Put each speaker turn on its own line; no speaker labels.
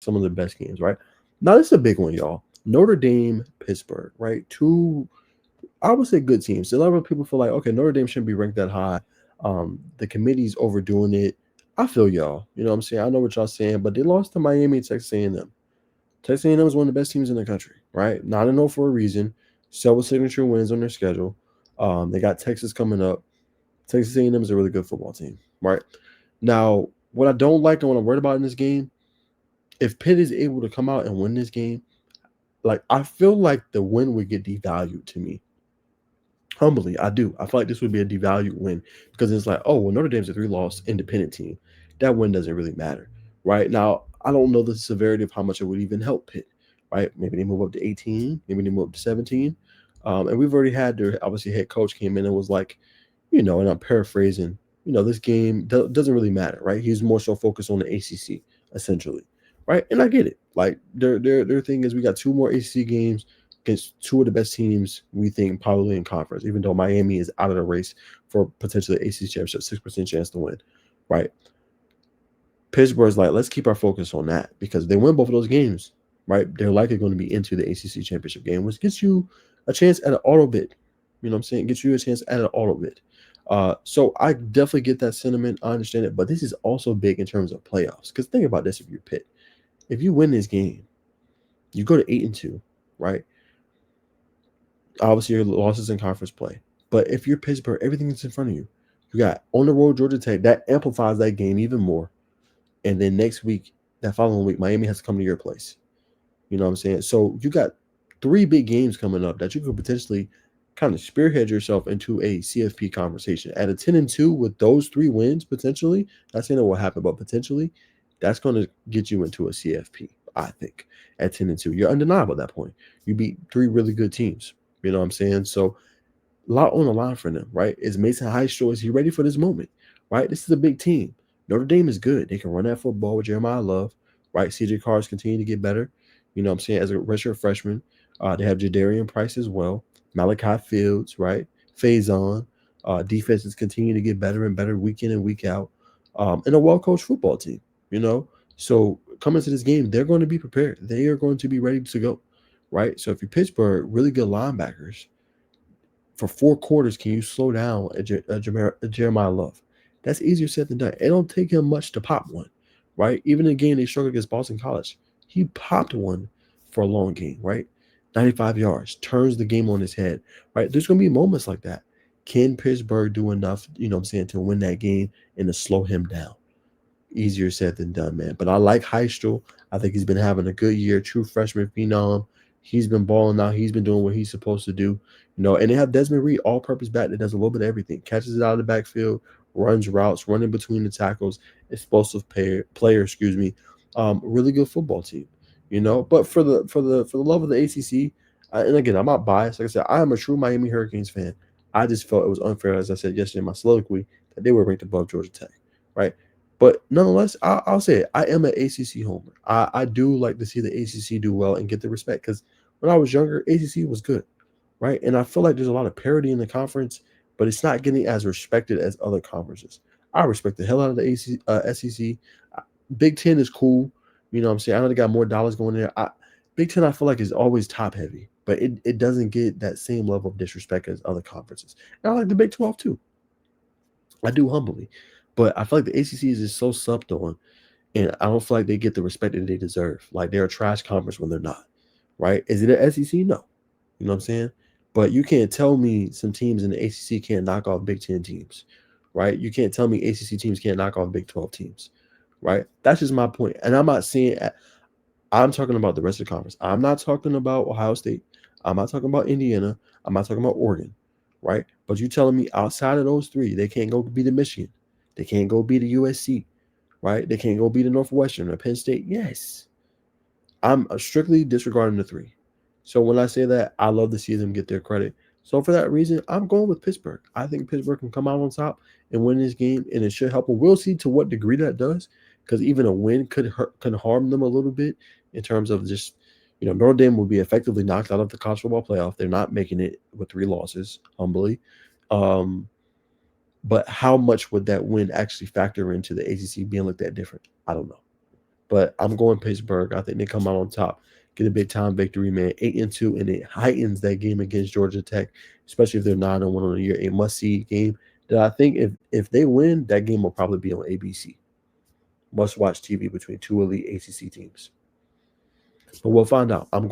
some of the best games, right? Now this is a big one, y'all. Notre Dame, Pittsburgh, right? Two, I would say, good teams. A lot of people feel like, okay, Notre Dame shouldn't be ranked that high. The committee's overdoing it. I feel y'all. You know what I'm saying? I know what y'all saying, but they lost to Miami and Texas A&M. Texas A&M is one of the best teams in the country, right? Not a no for a reason. Several signature wins on their schedule. They got Texas coming up. Texas A&M is a really good football team, right? Now, what I don't like and what I'm worried about in this game, if Pitt is able to come out and win this game, like I feel like the win would get devalued to me. Humbly, I do. I feel like this would be a devalued win because it's like, oh, well, Notre Dame's a three-loss independent team. That win doesn't really matter, right? Now, I don't know the severity of how much it would even help Pitt, right? Maybe they move up to 18, maybe they move up to 17. And we've already had their, obviously, head coach came in and was like, and I'm paraphrasing, this game doesn't really matter, right? He's more so focused on the ACC, essentially, right? And I get it. Like, their thing is we got two more ACC games against two of the best teams we think probably in conference, even though Miami is out of the race for potentially ACC championship, 6% chance to win, right? Pittsburgh's like, let's keep our focus on that because if they win both of those games, right, they're likely going to be into the ACC championship game, which gets you a chance at an auto bid. You know what I'm saying? Gets you a chance at an auto bid. So I definitely get that sentiment. I understand it, but this is also big in terms of playoffs. Because think about this: if you're Pitt, if you win this game, you go to 8-2, right? Obviously, your losses in conference play. But if you're Pittsburgh, everything is in front of you. You got on the road Georgia Tech. That amplifies that game even more. And then next week, that following week, Miami has to come to your place. You know what I'm saying? So you got three big games coming up that you could potentially kind of spearhead yourself into a CFP conversation. At a 10-2 with those three wins, potentially, not saying it will happen, but potentially, that's going to get you into a CFP, I think, at 10-2. You're undeniable at that point. You beat three really good teams. You know what I'm saying? So a lot on the line for them, right? Is Mason Heistro, is he ready for this moment? Right? This is a big team. Notre Dame is good. They can run that football with Jeremiah Love, right? CJ Carr's continue to get better. You know what I'm saying? As a redshirt freshman, they have Jadarian Price as well, Malachi Fields, right? Faison. Defenses continue to get better and better week in and week out. And a well-coached football team, you know? So coming to this game, they're going to be prepared. They are going to be ready to go, right? So if you're Pittsburgh, really good linebackers, for 4 quarters, can you slow down Jeremiah Love? That's easier said than done. It don't take him much to pop one, right? Even in the game they struggled against Boston College, he popped one for a long game, right? 95 yards, turns the game on his head, right? There's going to be moments like that. Can Pittsburgh do enough, to win that game and to slow him down? Easier said than done, man. But I like Heistro. I think he's been having a good year. True freshman phenom. He's been balling out. He's been doing what he's supposed to do. And they have Desmond Reed, all-purpose back that does a little bit of everything. Catches it out of the backfield, runs routes, running between the tackles, explosive player, excuse me. Really good football team. But for the love of the ACC, and again, I'm not biased. Like I said, I am a true Miami Hurricanes fan. I just felt it was unfair, as I said yesterday in my soliloquy, that they were ranked above Georgia Tech, right? But nonetheless, I'll say it. I am an ACC homer. I do like to see the ACC do well and get the respect because when I was younger, ACC was good, right? And I feel like there's a lot of parity in the conference, but it's not getting as respected as other conferences. I respect the hell out of the SEC. Big Ten is cool. You know what I'm saying? I know they got more dollars going there. Big Ten, I feel like, is always top heavy, but it doesn't get that same level of disrespect as other conferences. And I like the Big 12 too. I do humbly. But I feel like the ACC is just so slept on, and I don't feel like they get the respect that they deserve. Like they're a trash conference when they're not, right? Is it an SEC? No. You know what I'm saying? But you can't tell me some teams in the ACC can't knock off Big Ten teams, right? You can't tell me ACC teams can't knock off Big 12 teams, right? That's just my point. And I'm not saying, I'm talking about the rest of the conference. I'm not talking about Ohio State. I'm not talking about Indiana. I'm not talking about Oregon, right? But you telling me outside of those three, they can't go beat the Michigan. They can't go beat the USC, right? They can't go beat the Northwestern or Penn State. Yes. I'm strictly disregarding the three. So when I say that, I love to see them get their credit. So for that reason, I'm going with Pittsburgh. I think Pittsburgh can come out on top and win this game, and it should help them. We'll see to what degree that does, because even a win could harm them a little bit in terms of just, Notre Dame will be effectively knocked out of the college football playoff. They're not making it with 3 losses, humbly. Um, but how much would that win actually factor into the ACC being looked at different? I don't know. But I'm going Pittsburgh. I think they come out on top, get a big time victory, man. 8-2, and it heightens that game against Georgia Tech, especially if they're 9-1 on the year. A must-see game that I think if they win, that game will probably be on ABC. Must-watch TV between two elite ACC teams. But we'll find out. I'm going